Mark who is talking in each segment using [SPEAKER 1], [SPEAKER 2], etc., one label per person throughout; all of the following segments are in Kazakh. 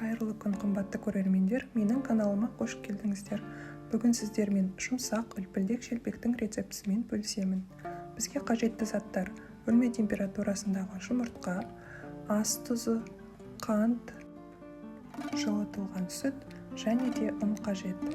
[SPEAKER 1] Қайырлы күн, қымбатты көрермендер, менің каналыма қош келдіңіздер. Бүгін сіздермен жұмсақ үлпілдек шелпектің рецептісімен бөлісемін. Бізге қажетті заттар: бөлме температурасындағы жұмыртқа, ас тұзы, қант, жылытылған сүт және де ұн қажет.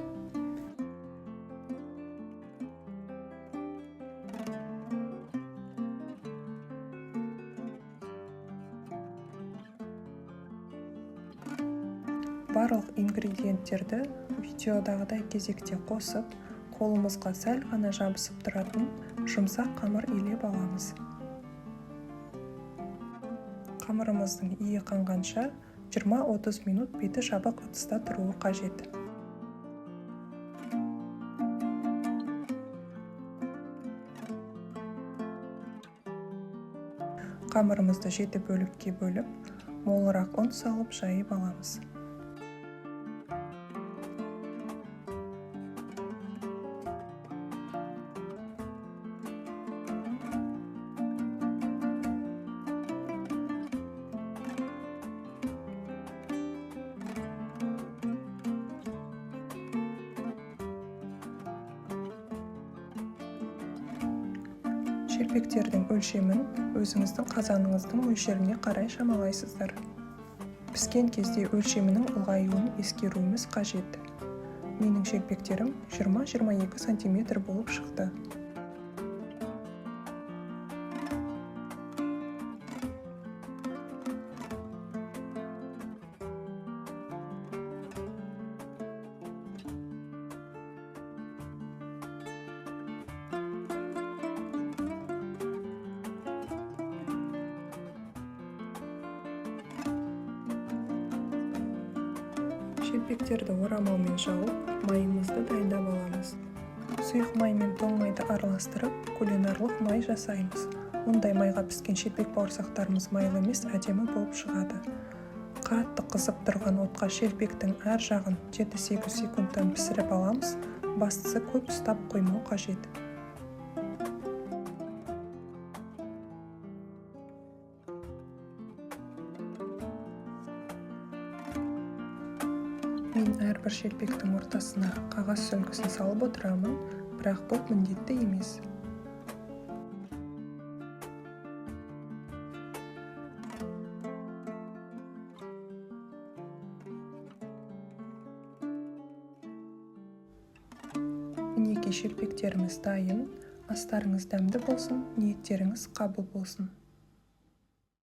[SPEAKER 1] Барлық ингредиенттерді видеодағыдай кезекте қосып, қолымызға сәл ғана жабысып тұратын жұмсақ қамыр илеп аламыз. Қамырымыздың иі қанғанша 20-30 минут беті жабық ыдыста тұруы қажет. Қамырымызды 7 бөлікке бөліп, молырақ ұн салып жайып аламыз. Шелпектердің өлшемін өзіңіздің қазаныңыздың мөлшеріне қарай шамалайсыздар. Піскен кезде өлшемінің ұлғаюын ескеруіміз қажет. Менің шелпектерім 20-22 см болып шықты. Шелпектерді орамалмен жауып, майымызды дайындап аламыз. Сұйық май мен тоң майды араластырып, кулинарлық май жасаймыз. Ондай майға піскен шелпек бауырсақтарымыз майлы емес, әдемі болып шығады. Қатты қызып тұрған отқа шелпектің әр жағын 7-8 секундтан пісіріп аламыз. Бастысы көп ұстап қоймау қажет. Мен әрбір шелпектің ортасына қағаз сөмкесін салып отырамын, бірақ бұл міндетті емес. Мінекей шелпектеріміз дайын. Астарыңыз дәмді болсын, ниеттеріңіз қабыл болсын.